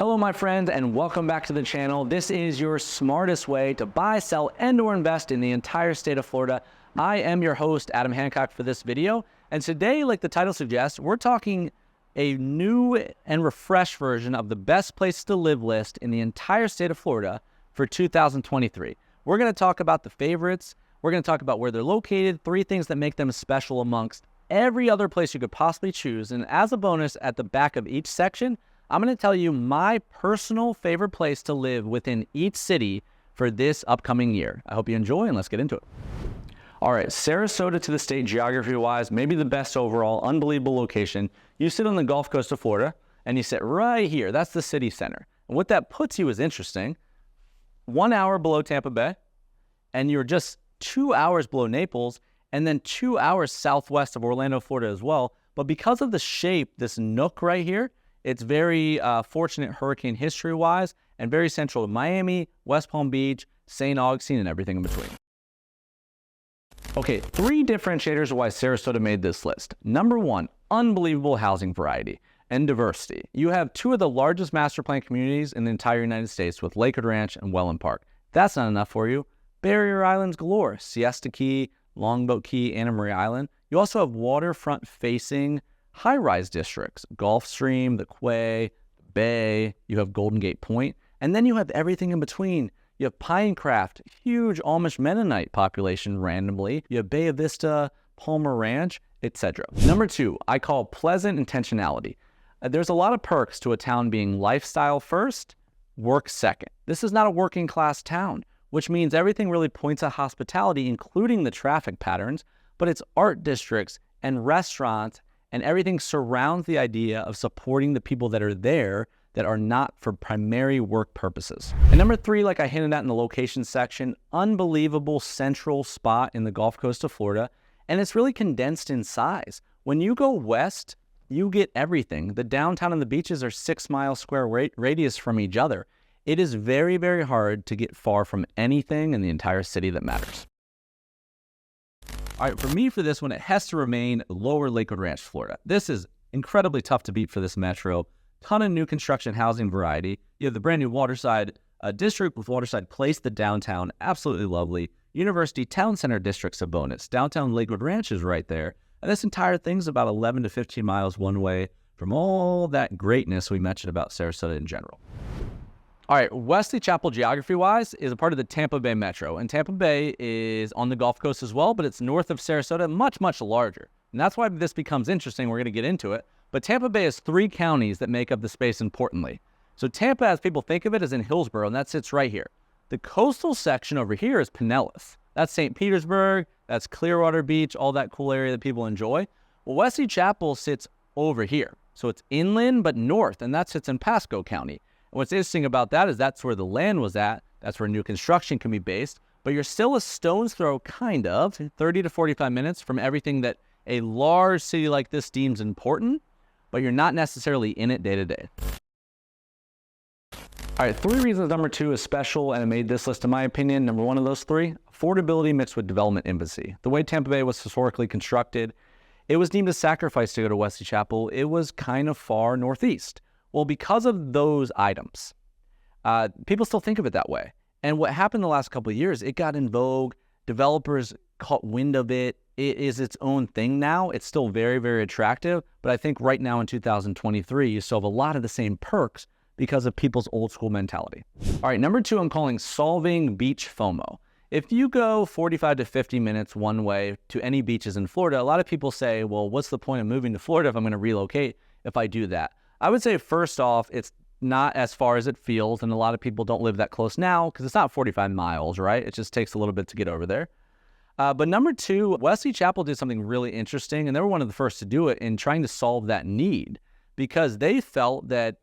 Hello, my friends, and welcome back to the channel. This is your smartest way to buy, sell, and/or invest in the entire state of Florida. I am your host, Adam Hancock, for this video. And today, like the title suggests, we're talking a new and refreshed version of the best place to live list in the entire state of Florida for 2023. We're going to talk about the favorites. We're going to talk about where they're located, 3 things that make them special amongst every other place you could possibly choose. And as a bonus, at the back of each section, I'm going to tell you my personal favorite place to live within each city for this upcoming year. I hope you enjoy, and let's get into it. All right, Sarasota to the state geography-wise, maybe the best overall, unbelievable location. You sit on the Gulf Coast of Florida, and you sit right here. That's the city center. And what that puts you is interesting. 1 hour below Tampa Bay, and you're just 2 hours below Naples, and then 2 hours southwest of Orlando, Florida as well. But because of the shape, this nook right here, it's very fortunate hurricane history-wise and very central to Miami, West Palm Beach, St. Augustine, and everything in between. Okay, 3 differentiators of why Sarasota made this list. Number 1, unbelievable housing variety and diversity. You have 2 of the largest master plan communities in the entire United States with Lakewood Ranch and Welland Park. That's not enough for you. Barrier Islands galore, Siesta Key, Longboat Key, Anna Maria Island. You also have waterfront-facing high-rise districts, Gulfstream, the Quay, the Bay, you have Golden Gate Point, and then you have everything in between. You have Pinecraft, huge Amish Mennonite population randomly. You have Bay Vista, Palmer Ranch, etc. Number 2, I call pleasant intentionality. There's a lot of perks to a town being lifestyle first, work second. This is not a working class town, which means everything really points at hospitality, including the traffic patterns, but it's art districts and restaurants, and everything surrounds the idea of supporting the people that are there that are not for primary work purposes. And number 3, like I hinted at in the location section, unbelievable central spot in the Gulf Coast of Florida, and it's really condensed in size. When you go west, you get everything. The downtown and the beaches are 6-mile square radius from each other. It is very, very hard to get far from anything in the entire city that matters. All right, for me, for this one, it has to remain Lower Lakewood Ranch, Florida. This is incredibly tough to beat for this metro. Ton of new construction housing variety. You have the brand new Waterside district with Waterside Place, the downtown, absolutely lovely. University Town Center district's a bonus. Downtown Lakewood Ranch is right there. And this entire thing's about 11 to 15 miles one way from all that greatness we mentioned about Sarasota in general. All right, Wesley Chapel, geography-wise, is a part of the Tampa Bay Metro, and Tampa Bay is on the Gulf Coast as well, but it's north of Sarasota, much, much larger. And that's why this becomes interesting. We're going to get into it. But Tampa Bay has 3 counties that make up the space importantly. So Tampa, as people think of it, is in Hillsborough, and that sits right here. The coastal section over here is Pinellas. That's St. Petersburg, that's Clearwater Beach, all that cool area that people enjoy. Well, Wesley Chapel sits over here. So it's inland, but north, and that sits in Pasco County. And what's interesting about that is that's where the land was at. That's where new construction can be based. But you're still a stone's throw, kind of, 30 to 45 minutes from everything that a large city like this deems important, but you're not necessarily in it day to day. All right, 3 reasons number 2 is special and it made this list in my opinion. Number 1 of those 3, affordability mixed with development infancy. The way Tampa Bay was historically constructed, it was deemed a sacrifice to go to Wesley Chapel. It was kind of far northeast. Well, because of those items, people still think of it that way. And what happened the last couple of years, it got in vogue. Developers caught wind of it. It is its own thing now. It's still very, very attractive. But I think right now in 2023, you still have a lot of the same perks because of people's old school mentality. All right, number 2, I'm calling solving beach FOMO. If you go 45 to 50 minutes one way to any beaches in Florida, a lot of people say, well, what's the point of moving to Florida if I'm going to relocate if I do that? I would say, first off, it's not as far as it feels, and a lot of people don't live that close now because it's not 45 miles, right? It just takes a little bit to get over there. But number 2, Wesley Chapel did something really interesting, and they were one of the first to do it in trying to solve that need because they felt that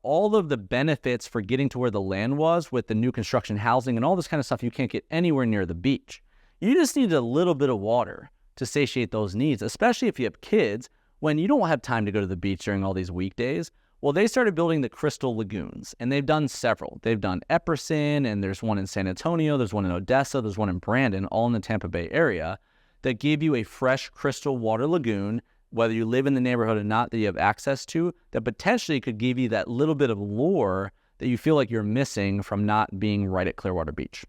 all of the benefits for getting to where the land was with the new construction housing and all this kind of stuff, you can't get anywhere near the beach. You just need a little bit of water to satiate those needs, especially if you have kids when you don't have time to go to the beach during all these weekdays. Well, they started building the crystal lagoons, and they've done several. They've done Epperson, and there's one in San Antonio, there's one in Odessa, there's one in Brandon, all in the Tampa Bay area, that give you a fresh crystal water lagoon whether you live in the neighborhood or not, that you have access to, that potentially could give you that little bit of lure that you feel like you're missing from not being right at Clearwater Beach.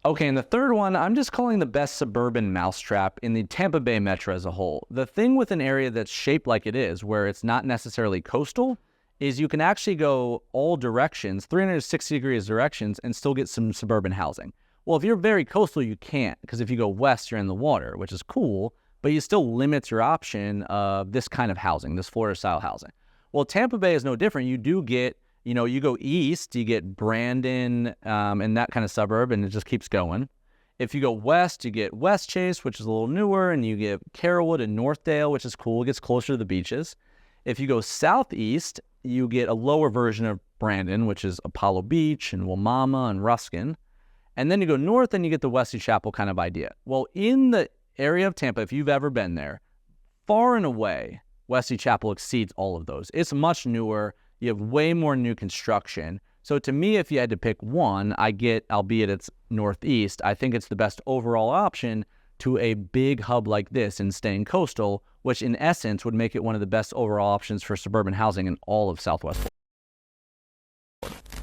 Okay, and the third one, I'm just calling the best suburban mousetrap in the Tampa Bay metro as a whole. The thing with an area that's shaped like it is, where it's not necessarily coastal, is you can actually go all directions, 360 degrees directions, and still get some suburban housing. Well, if you're very coastal, you can't, because if you go west, you're in the water, which is cool, but you still limit your option of this kind of housing, this Florida-style housing. Well, Tampa Bay is no different. You do get, you go east, you get Brandon and that kind of suburb, and it just keeps going. If you go west, you get West Chase, which is a little newer, and you get Carrollwood and Northdale, which is cool. It gets closer to the beaches. If you go southeast, you get a lower version of Brandon, which is Apollo Beach and Wimauma and Ruskin. And then you go north and you get the Wesley Chapel kind of idea. Well, in the area of Tampa, if you've ever been there, far and away, Wesley Chapel exceeds all of those. It's much newer. You have way more new construction. So to me, if you had to pick one, albeit it's northeast, I think it's the best overall option to a big hub like this and staying coastal, which in essence would make it one of the best overall options for suburban housing in all of Southwest Florida.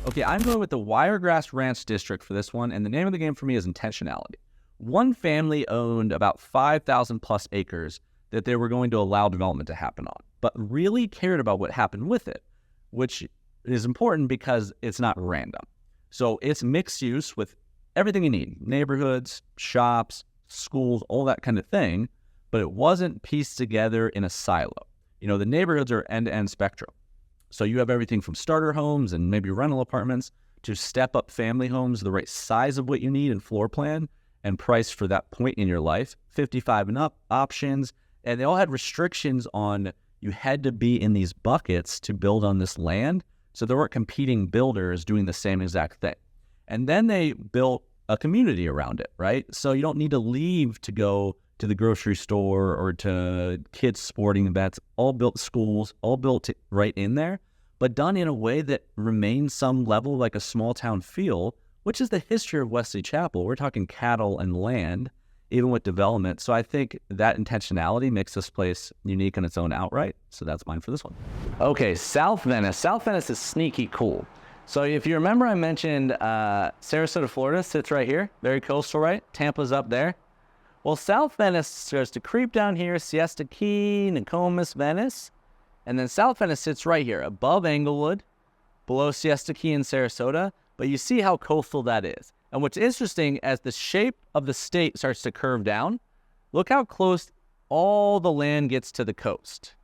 Okay, I'm going with the Wiregrass Ranch District for this one, and the name of the game for me is intentionality. One family owned about 5,000 plus acres that they were going to allow development to happen on, but really cared about what happened with it, which is important because it's not random. So it's mixed use with everything you need, neighborhoods, shops, schools, all that kind of thing, but it wasn't pieced together in a silo. The neighborhoods are end-to-end spectrum. So you have everything from starter homes and maybe rental apartments to step-up family homes, the right size of what you need and floor plan and price for that point in your life, 55 and up options, and they all had restrictions on you had to be in these buckets to build on this land, so there weren't competing builders doing the same exact thing. And then they built a community around it, right? So you don't need to leave to go to the grocery store or to kids' sporting events, all built schools, all built right in there, but done in a way that remains some level like a small town feel, which is the history of Wesley Chapel. We're talking cattle and land, even with development. So I think that intentionality makes this place unique on its own outright. So that's mine for this one. Okay, South Venice. South Venice is sneaky cool. So if you remember, I mentioned Sarasota, Florida sits right here, very coastal, right? Tampa's up there. Well, South Venice starts to creep down here, Siesta Key, Nokomis, Venice. And then South Venice sits right here, above Englewood, below Siesta Key and Sarasota. But you see how coastal that is. And what's interesting, as the shape of the state starts to curve down, look how close all the land gets to the coast.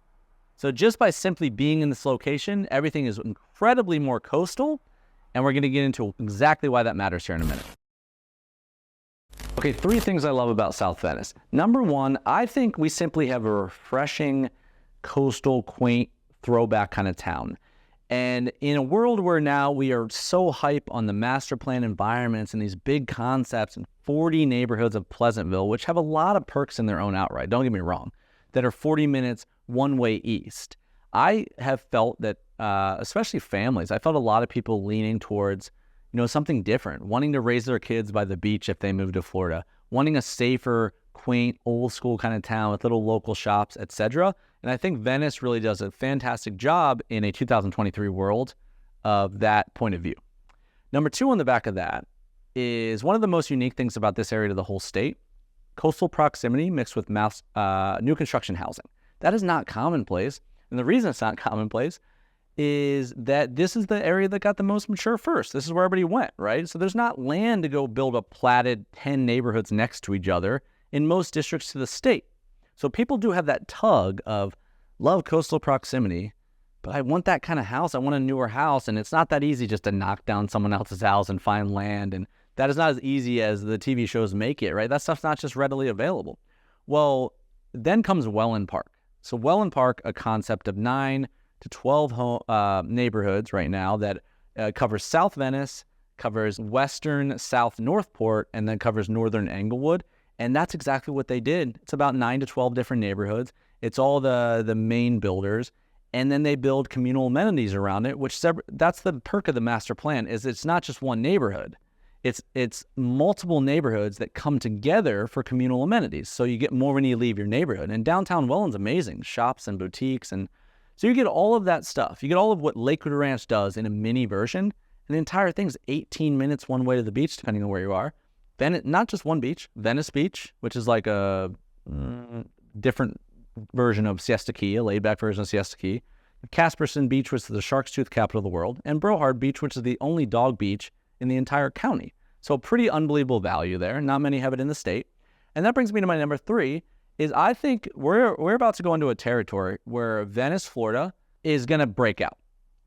So just by simply being in this location, everything is incredibly more coastal. And we're going to get into exactly why that matters here in a minute. Okay, 3 things I love about South Venice. Number 1, I think we simply have a refreshing, coastal, quaint, throwback kind of town. And in a world where now we are so hype on the master plan environments and these big concepts and 40 neighborhoods of Pleasantville, which have a lot of perks in their own outright, don't get me wrong, that are 40 minutes one way east. I have felt that, especially families, I felt a lot of people leaning towards something different, wanting to raise their kids by the beach if they move to Florida, wanting a safer, quaint, old school kind of town with little local shops, etc. And I think Venice really does a fantastic job in a 2023 world of that point of view. Number 2 on the back of that is one of the most unique things about this area to the whole state, coastal proximity mixed with new construction housing. That is not commonplace. And the reason it's not commonplace is that this is the area that got the most mature first. This is where everybody went, right? So there's not land to go build a platted 10 neighborhoods next to each other in most districts to the state. So people do have that tug of love coastal proximity, but I want that kind of house. I want a newer house, and it's not that easy just to knock down someone else's house and find land, and that is not as easy as the TV shows make it, right? That stuff's not just readily available. Well, then comes Welland Park. So Welland Park, a concept of 9 to 12 neighborhoods right now that covers South Venice, covers western South Northport, and then covers northern Englewood. And that's exactly what they did. It's about 9 to 12 different neighborhoods. It's all the main builders. And then they build communal amenities around it, which that's the perk of the master plan, is it's not just one neighborhood. It's multiple neighborhoods that come together for communal amenities. So you get more when you leave your neighborhood. And downtown Welland's amazing, shops and boutiques. And so you get all of that stuff. You get all of what Lakewood Ranch does in a mini version. And the entire thing's 18 minutes one way to the beach, depending on where you are. Then not just one beach, Venice Beach, which is like a different version of Siesta Key, a laid-back version of Siesta Key. Casperson Beach, which is the Shark's Tooth capital of the world. And Brohard Beach, which is the only dog beach in the entire county. So pretty unbelievable value there. Not many have it in the state. And that brings me to my number 3, is I think we're about to go into a territory where Venice, Florida is going to break out.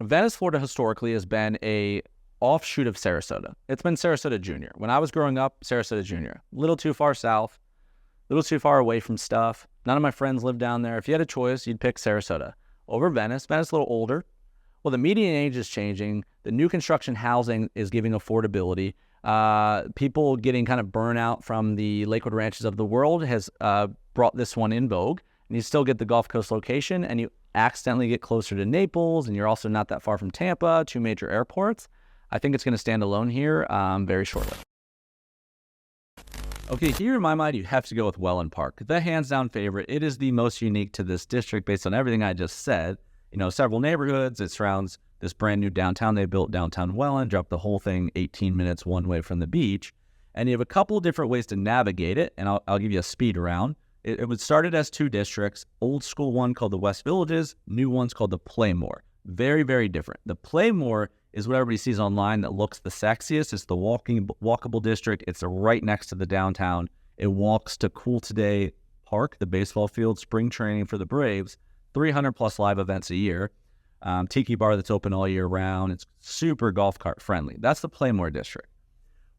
Venice, Florida historically has been a offshoot of Sarasota. It's been Sarasota Junior. When I was growing up, Sarasota Junior. A little too far south, a little too far away from stuff. None of my friends lived down there. If you had a choice, you'd pick Sarasota over Venice. Venice a little older. Well, the median age is changing. The new construction housing is giving affordability. People getting kind of burnout from the Lakewood Ranches of the world has brought this one in vogue. And you still get the Gulf Coast location, and you accidentally get closer to Naples, and you're also not that far from Tampa, 2 major airports. I think it's going to stand alone here very shortly. Okay, here in my mind, you have to go with Welland Park. The hands-down favorite. It is the most unique to this district based on everything I just said. You know, several neighborhoods. It surrounds this brand new downtown. They built downtown Welland, dropped the whole thing 18 minutes one way from the beach. And you have a couple different ways to navigate it, and I'll give you a speed around. It was started as 2 districts, old school one called the West Villages, new one's called the Playmore. Very, very different. The Playmore is what everybody sees online that looks the sexiest. It's the walkable district. It's right next to the downtown. It walks to Cool Today Park, the baseball field, spring training for the Braves, 300 plus live events a year. Tiki bar that's open all year round. It's super golf cart friendly. That's the Playmore district.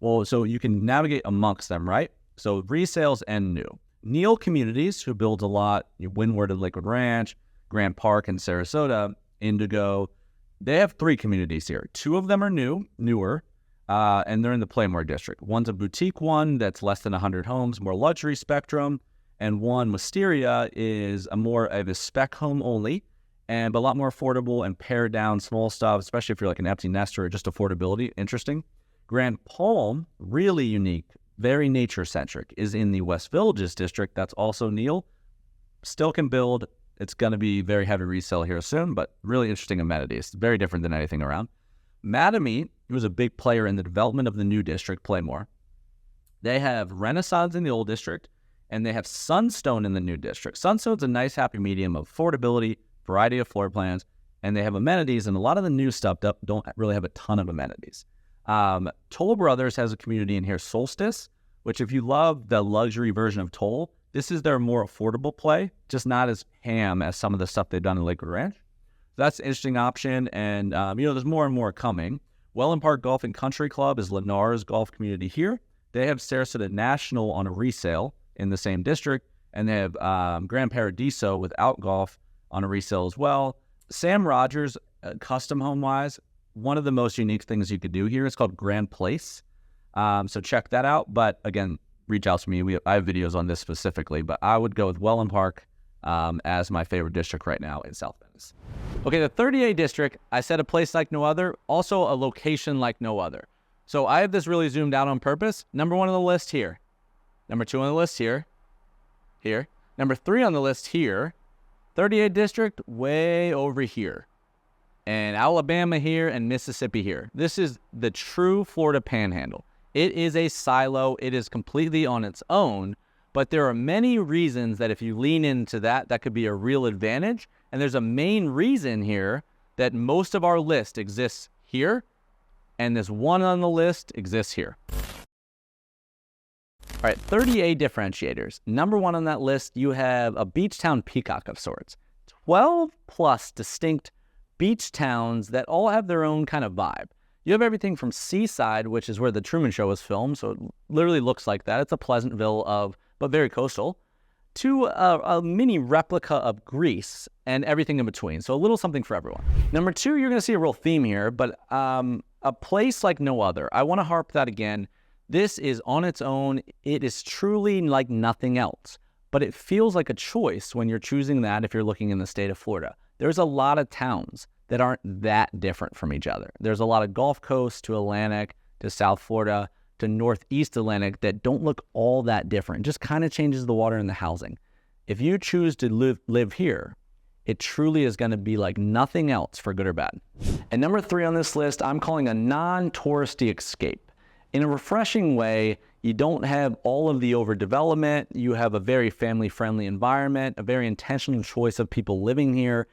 Well, so you can navigate amongst them, right? So resales and new. Neil Communities, who builds a lot, Windward and Lakewood Ranch, Grant Park and Sarasota, Indigo, they have 3 communities here. 2 of them are newer, and they're in the Playmore district. One's a boutique one that's less than 100 homes, more luxury spectrum, and one, Wisteria, is a more of a spec home only, but a lot more affordable and pared down small stuff, especially if you're like an empty nester or just affordability. Interesting. Grand Palm, really unique, very nature-centric, is in the West Villages district. That's also Neil. Still can build. It's going to be very heavy resale here soon, but really interesting amenities. Very different than anything around. Mattamy was a big player in the development of the new district, Playmore. They have Renaissance in the old district, and they have Sunstone in the new district. Sunstone's a nice happy medium of affordability, variety of floor plans, and they have amenities, and a lot of the new stuff don't really have a ton of amenities. Toll Brothers has a community in here, Solstice, which if you love the luxury version of Toll, this is their more affordable play, just not as ham as some of the stuff they've done in Lakewood Ranch. So that's an interesting option, and there's more and more coming. Welland Park Golf and Country Club is Lennar's golf community here. They have Sarasota National on a resale in the same district, and they have Grand Paradiso without golf on a resale as well. Sam Rogers, custom home-wise, one of the most unique things you could do here is called Grand Place. So check that out. But again, reach out to me. I have videos on this specifically, but I would go with Welland Park as my favorite district right now in South Venice. Okay, the 30A district, I said a place like no other, also a location like no other. So I have this really zoomed out on purpose. Number 1 on the list here. Number 2 on the list here. Here. Number 3 on the list here. 30A district way over here. And Alabama here and Mississippi here. This is the true Florida Panhandle. It is a silo. It is completely on its own, but there are many reasons that if you lean into that, that could be a real advantage. And there's a main reason here that most of our list exists here, and this one on the list exists here. All right, 30A differentiators. Number 1 on that list, you have a beach town peacock of sorts. 12 plus distinct beach towns that all have their own kind of vibe. You have everything from Seaside, which is where the Truman Show was filmed, so it literally looks like that. It's a Pleasantville but very coastal, to a mini replica of Greece and everything in between. So a little something for everyone. Number 2, you're going to see a real theme here, but a place like no other. I want to harp that again. This is on its own. It is truly like nothing else, but it feels like a choice when you're choosing that if you're looking in the state of Florida. There's a lot of towns that aren't that different from each other. There's a lot of Gulf Coast to Atlantic to South Florida to Northeast Atlantic that don't look all that different. It just kind of changes the water and the housing. If you choose to live here, it truly is going to be like nothing else, for good or bad. And number 3 on this list, I'm calling a non-touristy escape. In a refreshing way, you don't have all of the overdevelopment. You have a very family-friendly environment, a very intentional choice of people living here.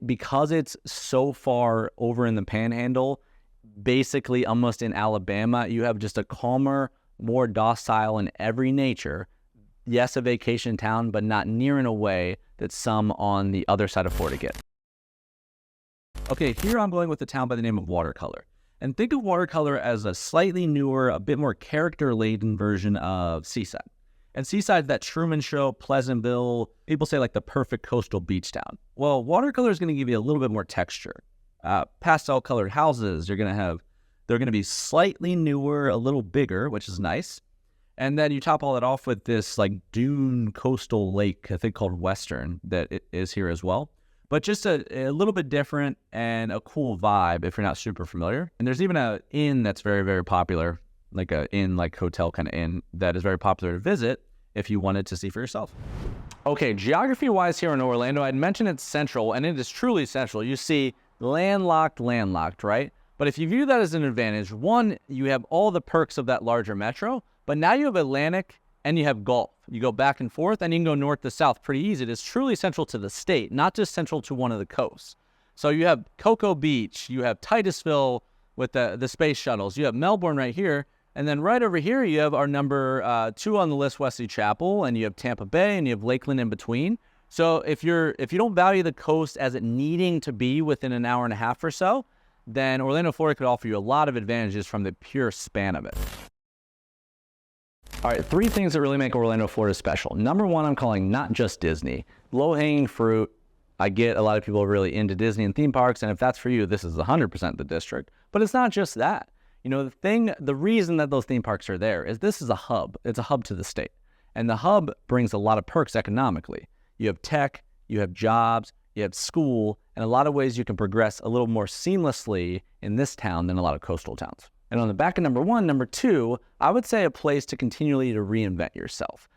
Because it's so far over in the Panhandle, basically almost in Alabama, you have just a calmer, more docile in every nature. Yes, a vacation town, but not near in a way that some on the other side of Florida get. Okay, here I'm going with a town by the name of Watercolor. And think of Watercolor as a slightly newer, a bit more character-laden version of Seaside. And Seaside's that Truman Show, Pleasantville, people say like the perfect coastal beach town. Well, Watercolor is going to give you a little bit more texture. Pastel-colored houses, they're going to be slightly newer, a little bigger, which is nice. And then you top all that off with this like dune coastal lake, I think called Western, that it is here as well. But just a little bit different and a cool vibe if you're not super familiar. And there's even an inn that's very, very popular, like a inn, like hotel kind of inn, that is very popular to visit if you wanted to see for yourself. Okay, geography-wise here in Orlando, I'd mentioned it's central, and it is truly central. You see landlocked, right? But if you view that as an advantage, one, you have all the perks of that larger metro, but now you have Atlantic and you have Gulf. You go back and forth and you can go north to south pretty easy. It is truly central to the state, not just central to one of the coasts. So you have Cocoa Beach, you have Titusville with the space shuttles, you have Melbourne right here, and then right over here you have our number 2 on the list, Wesley Chapel, and you have Tampa Bay and you have Lakeland in between. So if you don't value the coast as it needing to be within an hour and a half or so, then Orlando, Florida could offer you a lot of advantages from the pure span of it. All right, 3 things that really make Orlando, Florida special. Number 1, I'm calling not just Disney. Low-hanging fruit. I get a lot of people are really into Disney and theme parks, and if that's for you, this is 100% the district. But it's not just that. You know, the reason that those theme parks are there is this is a hub. It's a hub to the state. And the hub brings a lot of perks economically. You have tech, you have jobs, you have school, and a lot of ways you can progress a little more seamlessly in this town than a lot of coastal towns. And on the back of number 1, number 2, I would say a place to continually to reinvent yourself.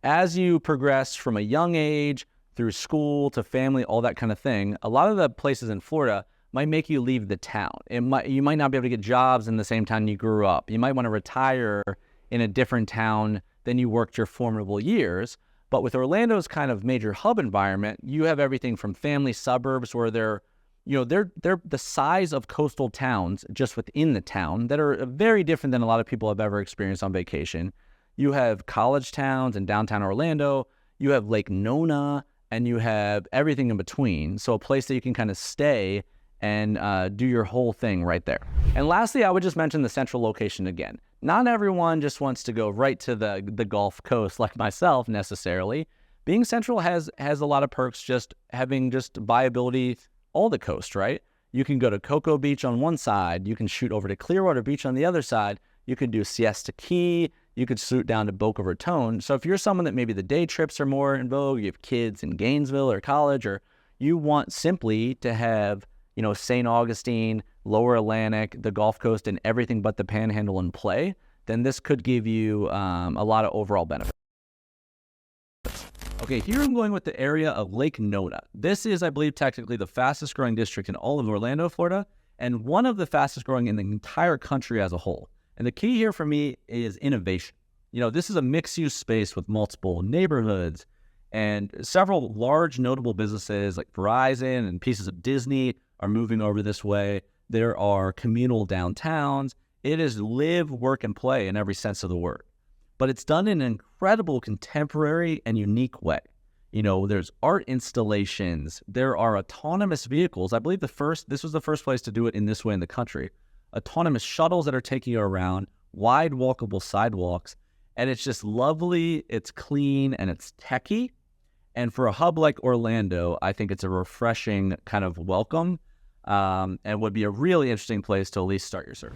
As you progress from a young age through school to family, all that kind of thing, a lot of the places in Florida might make you leave the town. You might not be able to get jobs in the same town you grew up. You might want to retire in a different town than you worked your formidable years. But with Orlando's kind of major hub environment, you have everything from family suburbs where they're the size of coastal towns just within the town that are very different than a lot of people have ever experienced on vacation. You have college towns in downtown Orlando, you have Lake Nona, and you have everything in between. So a place that you can kind of stay and do your whole thing right there. And lastly, I would just mention the central location again. Not everyone just wants to go right to the Gulf Coast like myself necessarily. Being central has a lot of perks, just having just viability all the coast, right? You can go to Cocoa Beach on one side, you can shoot over to Clearwater Beach on the other side, you can do Siesta Key, you could shoot down to Boca Raton. So if you're someone that maybe the day trips are more in vogue, you have kids in Gainesville or college, or you want simply to have, St. Augustine, Lower Atlantic, the Gulf Coast, and everything but the Panhandle in play, then this could give you a lot of overall benefits. Okay, here I'm going with the area of Lake Nona. This is, I believe, technically the fastest growing district in all of Orlando, Florida, and one of the fastest growing in the entire country as a whole. And the key here for me is innovation. This is a mixed-use space with multiple neighborhoods and several large notable businesses like Verizon and pieces of Disney are moving over this way. There are communal downtowns. It is live, work, and play in every sense of the word. But it's done in an incredible contemporary and unique way. There's art installations. There are autonomous vehicles. I believe this was the first place to do it in this way in the country. Autonomous shuttles that are taking you around, wide walkable sidewalks. And it's just lovely, it's clean, and it's techy. And for a hub like Orlando, I think it's a refreshing kind of welcome. And would be a really interesting place to at least start your search.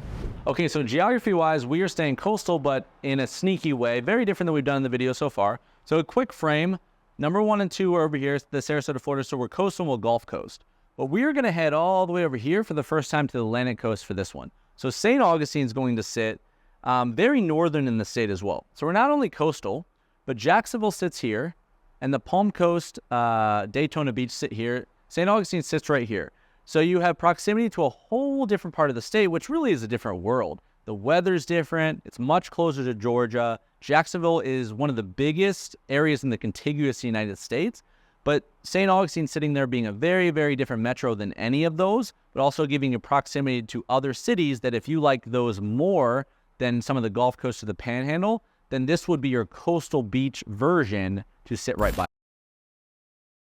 Okay, so geography-wise, we are staying coastal, but in a sneaky way, very different than we've done in the video so far. So a quick frame, number 1 and 2 are over here, the Sarasota, Florida, so we're coastal and we'll Gulf Coast. But we're going to head all the way over here for the first time to the Atlantic coast for this one. So St. Augustine is going to sit very northern in the state as well. So we're not only coastal, but Jacksonville sits here, and the Palm Coast, Daytona Beach sit here. St. Augustine sits right here. So you have proximity to a whole different part of the state, which really is a different world. The weather's different. It's much closer to Georgia. Jacksonville is one of the biggest areas in the contiguous United States. But St. Augustine sitting there being a very, very different metro than any of those, but also giving you proximity to other cities that if you like those more than some of the Gulf Coast or the Panhandle, then this would be your coastal beach version to sit right by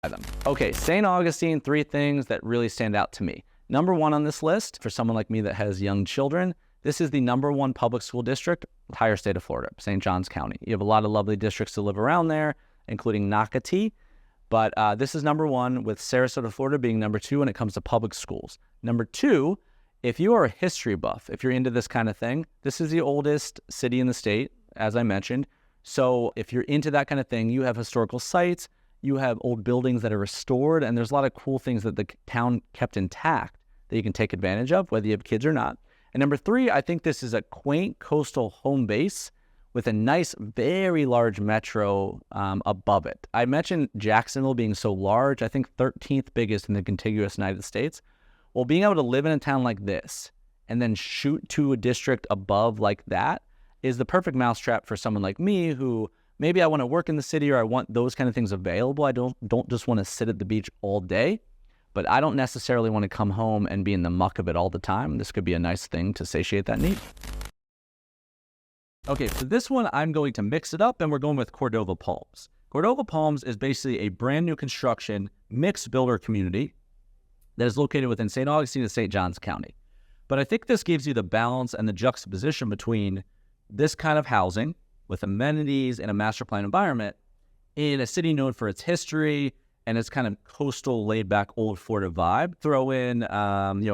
them. Okay, St. Augustine, 3 things that really stand out to me. Number 1 on this list, for someone like me that has young children, this is the number 1 public school district, entire state of Florida, St. Johns County. You have a lot of lovely districts to live around there, including Nocatee. But this is number 1, with Sarasota, Florida being number 2 when it comes to public schools. Number 2, if you are a history buff, if you're into this kind of thing, this is the oldest city in the state, as I mentioned. So if you're into that kind of thing, you have historical sites, you have old buildings that are restored, and there's a lot of cool things that the town kept intact that you can take advantage of, whether you have kids or not. And number 3, I think this is a quaint coastal home base with a nice, very large metro above it. I mentioned Jacksonville being so large, I think 13th biggest in the contiguous United States. Well, being able to live in a town like this and then shoot to a district above like that is the perfect mousetrap for someone like me who maybe I want to work in the city or I want those kind of things available. I don't just want to sit at the beach all day, but I don't necessarily want to come home and be in the muck of it all the time. This could be a nice thing to satiate that need. Okay, for this one, I'm going to mix it up, and we're going with Cordova Palms. Cordova Palms is basically a brand new construction mixed builder community that is located within St. Augustine and St. Johns County. But I think this gives you the balance and the juxtaposition between this kind of housing with amenities in a master plan environment in a city known for its history and its kind of coastal, laid-back, old Florida vibe. Throw in,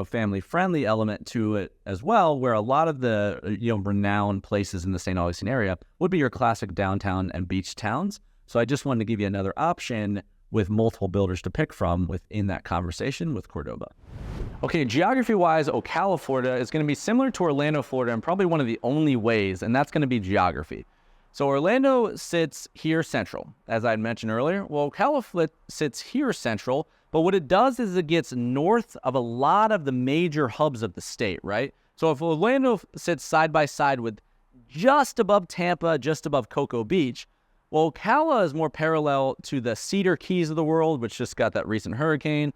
family-friendly element to it as well, where a lot of the, renowned places in the St. Augustine area would be your classic downtown and beach towns. So I just wanted to give you another option with multiple builders to pick from within that conversation with Cordova. Okay, geography-wise, Ocala, Florida is going to be similar to Orlando, Florida, in probably one of the only ways, and that's going to be geography. So Orlando sits here central, as I had mentioned earlier. Well, Ocala sits here central, but what it does is it gets north of a lot of the major hubs of the state, right? So if Orlando sits side by side with just above Tampa, just above Cocoa Beach, well, Ocala is more parallel to the Cedar Keys of the world, which just got that recent hurricane.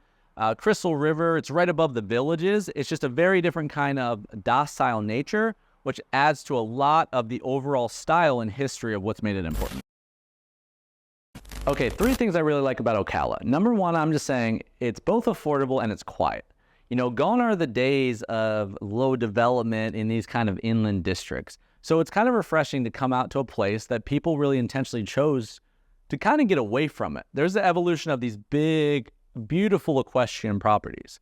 Crystal River, it's right above the villages. It's just a very different kind of docile nature, which adds to a lot of the overall style and history of what's made it important. Okay, 3 things I really like about Ocala. Number 1, I'm just saying it's both affordable and it's quiet. Gone are the days of low development in these kind of inland districts. So it's kind of refreshing to come out to a place that people really intentionally chose to kind of get away from it. There's the evolution of these big, beautiful equestrian properties.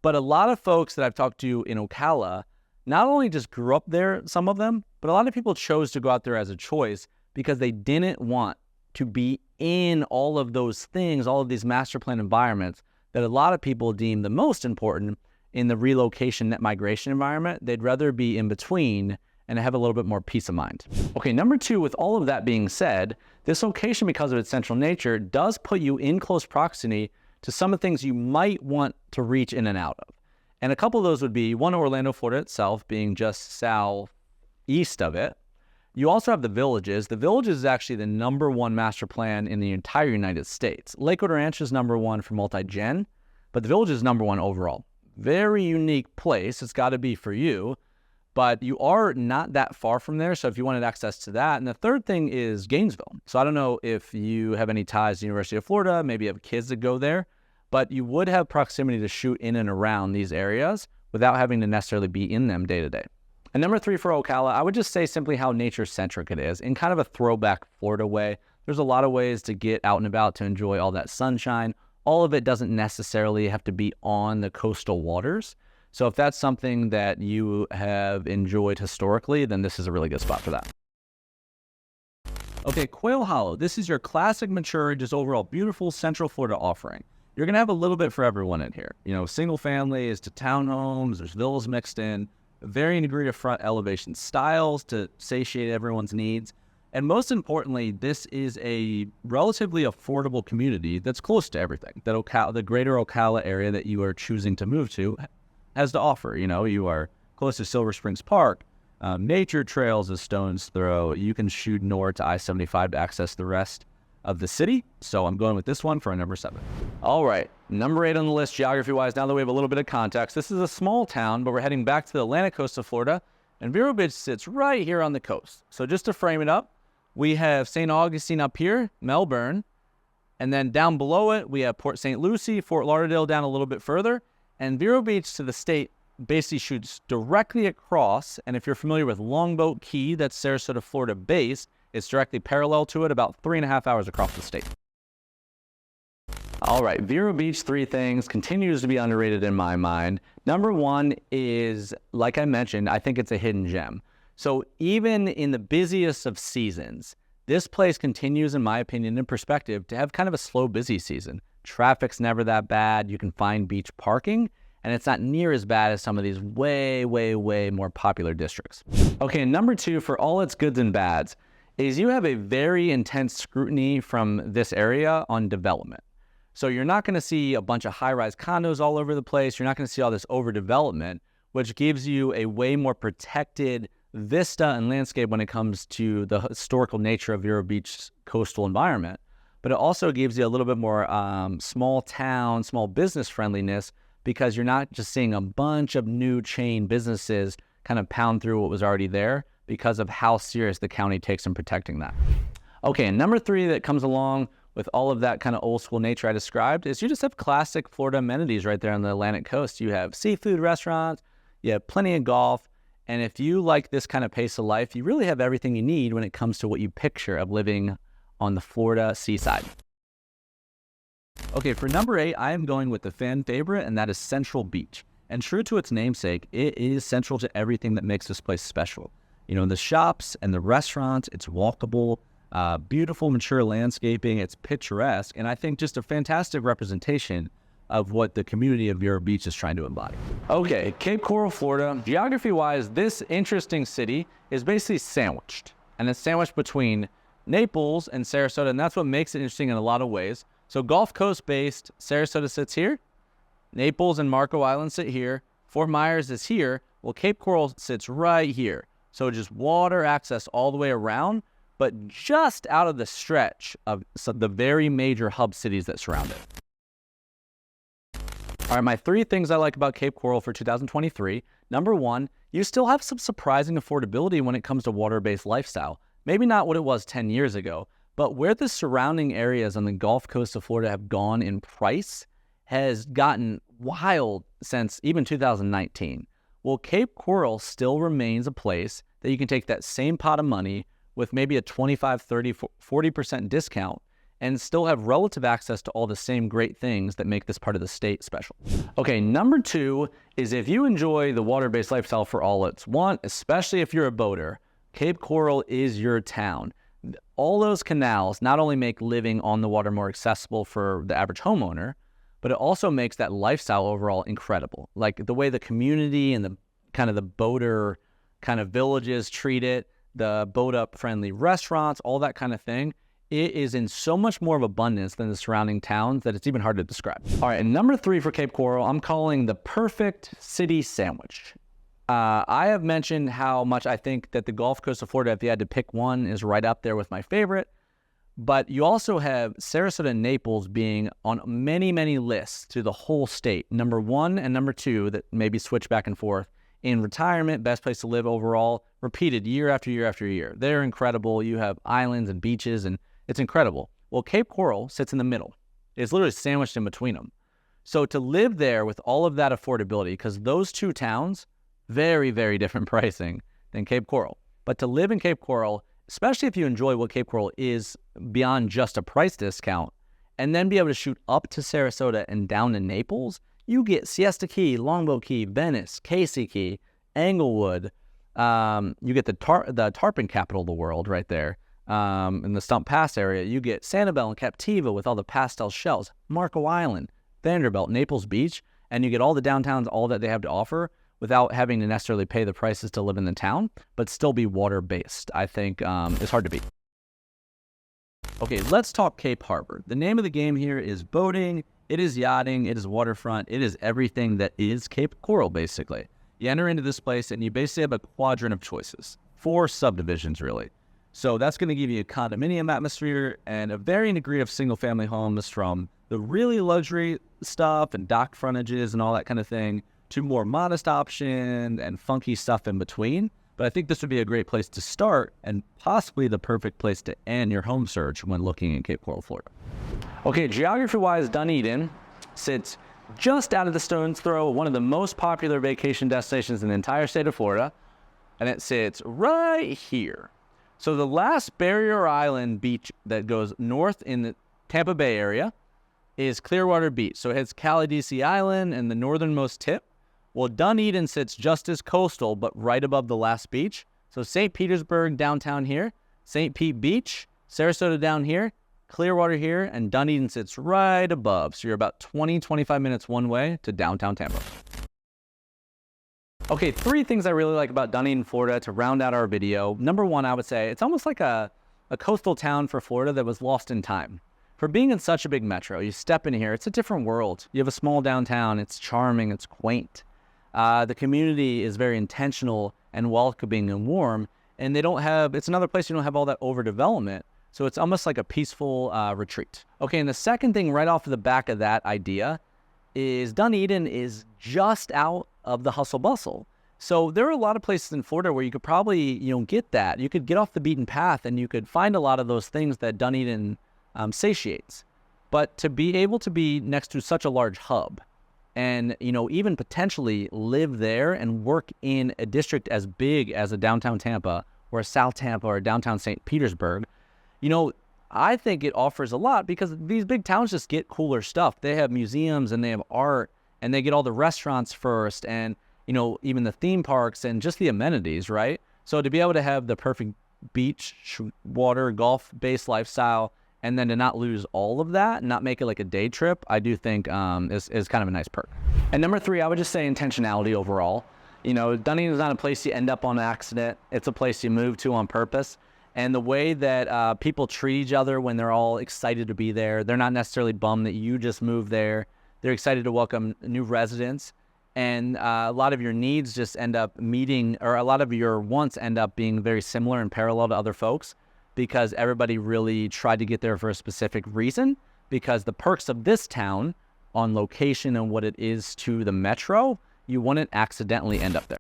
But a lot of folks that I've talked to in Ocala not only just grew up there, some of them, but a lot of people chose to go out there as a choice because they didn't want to be in all of those things, all of these master plan environments that a lot of people deem the most important in the relocation net migration environment. They'd rather be in between and have a little bit more peace of mind. Okay, number 2, with all of that being said, this location, because of its central nature, does put you in close proximity to some of the things you might want to reach in and out of. And a couple of those would be, one, Orlando, Florida itself being just southeast of it. You also have the Villages. The Villages is actually the number 1 master plan in the entire United States. Lakewood Ranch is number 1 for multi-gen, but the Villages is number 1 overall. Very unique place. It's got to be for you, but you are not that far from there. So if you wanted access to that. And the third thing is Gainesville. So I don't know if you have any ties to the University of Florida, maybe you have kids that go there, but you would have proximity to shoot in and around these areas without having to necessarily be in them day to day. And number 3 for Ocala, I would just say simply how nature-centric it is in kind of a throwback Florida way. There's a lot of ways to get out and about to enjoy all that sunshine. All of it doesn't necessarily have to be on the coastal waters. So if that's something that you have enjoyed historically, then this is a really good spot for that. Okay, Quail Hollow. This is your classic, mature, just overall beautiful Central Florida offering. You're going to have a little bit for everyone in here. Single families to townhomes, there's villas mixed in. varying degree of front elevation styles to satiate everyone's needs. And most importantly, this is a relatively affordable community that's close to everything that the greater Ocala area that you are choosing to move to has to offer. You know, you are close to Silver Springs Park, nature trails a stone's throw. You can shoot north to I-75 to access the rest of the city. So I'm going with this one for a number 7. All right, number 8 on the list, geography-wise, now that we have a little bit of context. This is a small town, but we're heading back to the Atlantic coast of Florida, and Vero Beach sits right here on the coast. So just to frame it up, we have St. Augustine up here, Melbourne, and then down below it, we have Port St. Lucie, Fort Lauderdale down a little bit further, and Vero Beach to the state basically shoots directly across, and if you're familiar with Longboat Key, that's Sarasota, Florida based, it's directly parallel to it, about 3.5 hours across the state. All right, Vero Beach, 3 things, continues to be underrated in my mind. Number 1 is, like I mentioned, I think it's a hidden gem. So even in the busiest of seasons, this place continues, in my opinion, in perspective, to have kind of a slow, busy season. Traffic's never that bad. You can find beach parking, and it's not near as bad as some of these way, way, way more popular districts. Okay, number 2, for all its goods and bads, is you have a very intense scrutiny from this area on development. So you're not going to see a bunch of high-rise condos all over the place. You're not going to see all this overdevelopment, which gives you a way more protected vista and landscape when it comes to the historical nature of Vero Beach's coastal environment. But it also gives you a little bit more small town, small business friendliness, because you're not just seeing a bunch of new chain businesses kind of pound through what was already there, because of how serious the county takes in protecting that. Okay, and number 3 that comes along with all of that kind of old school nature I described is you just have classic Florida amenities right there on the Atlantic coast. You have seafood restaurants, you have plenty of golf, and if you like this kind of pace of life, you really have everything you need when it comes to what you picture of living on the Florida seaside. Okay, for number 8, I am going with the fan favorite, and that is Central Beach. And true to its namesake, it is central to everything that makes this place special. You know, the shops and the restaurants, it's walkable, beautiful, mature landscaping, it's picturesque, and I think just a fantastic representation of what the community of Vero Beach is trying to embody. Okay, Cape Coral, Florida. Geography-wise, this interesting city is basically sandwiched, and it's sandwiched between Naples and Sarasota, and that's what makes it interesting in a lot of ways. So Gulf Coast-based, Sarasota sits here, Naples and Marco Island sit here, Fort Myers is here, well, Cape Coral sits right here. So just water access all the way around, but just out of the stretch of the very major hub cities that surround it. All right, my 3 things I like about Cape Coral for 2023. Number 1, you still have some surprising affordability when it comes to water-based lifestyle. Maybe not what it was 10 years ago, but where the surrounding areas on the Gulf Coast of Florida have gone in price has gotten wild since even 2019. Well, Cape Coral still remains a place that you can take that same pot of money with maybe a 25, 30, 40% discount and still have relative access to all the same great things that make this part of the state special. Okay, number 2 is if you enjoy the water-based lifestyle for all it's want, especially if you're a boater, Cape Coral is your town. All those canals not only make living on the water more accessible for the average homeowner, but it also makes that lifestyle overall incredible. Like the way the community and the kind of the boater kind of villages treat it, the boat up friendly restaurants, all that kind of thing. It is in so much more of abundance than the surrounding towns that it's even hard to describe. All right, and number 3 for Cape Coral, I'm calling the perfect city sandwich. I have mentioned how much I think that the Gulf Coast of Florida, if you had to pick one, is right up there with my favorite. But you also have Sarasota and Naples being on many, many lists through the whole state. Number 1 and number 2 that maybe switch back and forth in retirement, best place to live overall, repeated year after year after year. They're incredible. You have islands and beaches, and it's incredible. Well, Cape Coral sits in the middle. It's literally sandwiched in between them. So to live there with all of that affordability, because those 2 towns, very, very different pricing than Cape Coral. But to live in Cape Coral, especially if you enjoy what Cape Coral is beyond just a price discount, and then be able to shoot up to Sarasota and down to Naples, you get Siesta Key, Longboat Key, Venice, Casey Key, Englewood. You get the tarpon capital of the world right there in the Stump Pass area. You get Sanibel and Captiva with all the pastel shells, Marco Island, Vanderbilt, Naples Beach, and you get all the downtowns, all that they have to offer without having to necessarily pay the prices to live in the town, but still be water-based, I think is hard to beat. Okay, let's talk Cape Harbor. The name of the game here is boating, it is yachting, it is waterfront, it is everything that is Cape Coral, basically. You enter into this place and you basically have a quadrant of choices, 4 subdivisions really. So that's going to give you a condominium atmosphere and a varying degree of single-family homes, from the really luxury stuff and dock frontages and all that kind of thing to more modest option and funky stuff in between. But I think this would be a great place to start and possibly the perfect place to end your home search when looking in Cape Coral, Florida. Okay, geography-wise, Dunedin sits just out of the stone's throw, one of the most popular vacation destinations in the entire state of Florida, and it sits right here. So the last barrier island beach that goes north in the Tampa Bay area is Clearwater Beach. So it hits Calidisi Island and the northernmost tip. Well, Dunedin sits just as coastal, but right above the last beach. So St. Petersburg downtown here, St. Pete Beach, Sarasota down here, Clearwater here, and Dunedin sits right above. So you're about 20-25 minutes one way to downtown Tampa. Okay, 3 things I really like about Dunedin, Florida to round out our video. Number 1, I would say it's almost like a coastal town for Florida that was lost in time. For being in such a big metro, you step in here, it's a different world. You have a small downtown, it's charming, it's quaint. The community is very intentional and welcoming and warm, and it's another place you don't have all that overdevelopment, so it's almost like a peaceful retreat. Okay, and the second thing right off of the back of that idea is Dunedin is just out of the hustle bustle. So there are a lot of places in Florida where you could probably, get that. You could get off the beaten path and you could find a lot of those things that Dunedin satiates. But to be able to be next to such a large hub and, even potentially live there and work in a district as big as a downtown Tampa or a South Tampa or a downtown St. Petersburg, I think it offers a lot because these big towns just get cooler stuff. They have museums and they have art and they get all the restaurants first and, even the theme parks and just the amenities, right? So to be able to have the perfect beach, water, golf-based lifestyle and then to not lose all of that and not make it like a day trip, I do think is kind of a nice perk. And number 3, I would just say intentionality overall. Dunedin is not a place you end up on accident. It's a place you move to on purpose. And the way that people treat each other when they're all excited to be there, they're not necessarily bummed that you just moved there. They're excited to welcome new residents. And a lot of your needs just end up meeting, or a lot of your wants end up being very similar and parallel to other folks because everybody really tried to get there for a specific reason, because the perks of this town on location and what it is to the metro, you wouldn't accidentally end up there.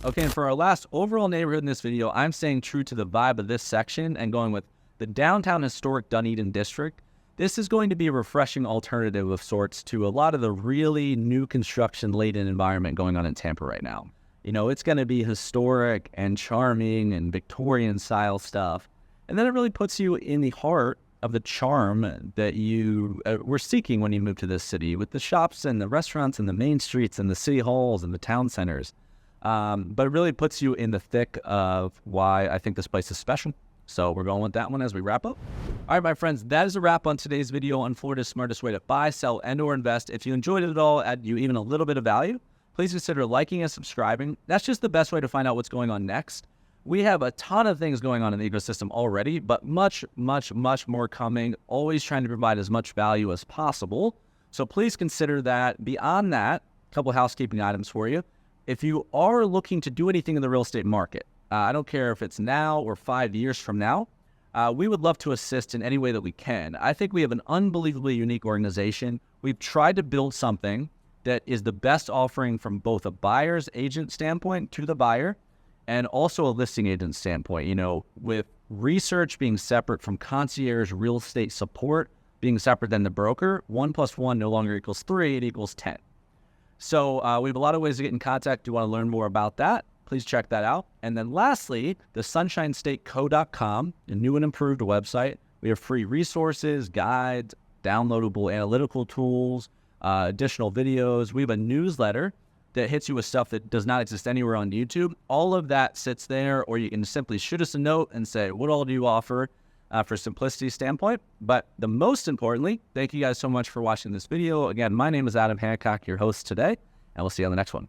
Okay, and for our last overall neighborhood in this video, I'm staying true to the vibe of this section and going with the downtown historic Dunedin district. This is going to be a refreshing alternative of sorts to a lot of the really new construction laden environment going on in Tampa right now. It's going to be historic and charming and Victorian style stuff. And then it really puts you in the heart of the charm that you were seeking when you moved to this city, with the shops and the restaurants and the main streets and the city halls and the town centers. But it really puts you in the thick of why I think this place is special. So we're going with that one as we wrap up. All right, my friends, that is a wrap on today's video on Florida's smartest way to buy, sell, and or invest. If you enjoyed it at all, add you even a little bit of value, please consider liking and subscribing. That's just the best way to find out what's going on next. We have a ton of things going on in the ecosystem already, but much, much, much more coming, always trying to provide as much value as possible. So please consider that. Beyond that, a couple housekeeping items for you. If you are looking to do anything in the real estate market, I don't care if it's now or 5 years from now, we would love to assist in any way that we can. I think we have an unbelievably unique organization. We've tried to build something that is the best offering from both a buyer's agent standpoint to the buyer and also a listing agent standpoint, with research being separate from concierge real estate support being separate than the broker. 1 + 1 no longer equals 3, it equals 10. So we have a lot of ways to get in contact. Do you want to learn more about that? Please check that out. And then lastly, the sunshinestateco.com, a new and improved website. We have free resources, guides, downloadable analytical tools, additional videos. We have a newsletter that hits you with stuff that does not exist anywhere on YouTube. All of that sits there, or you can simply shoot us a note and say, what all do you offer for simplicity standpoint? But the most importantly, thank you guys so much for watching this video. Again, my name is Adam Hancock, your host today. and we'll see you on the next one.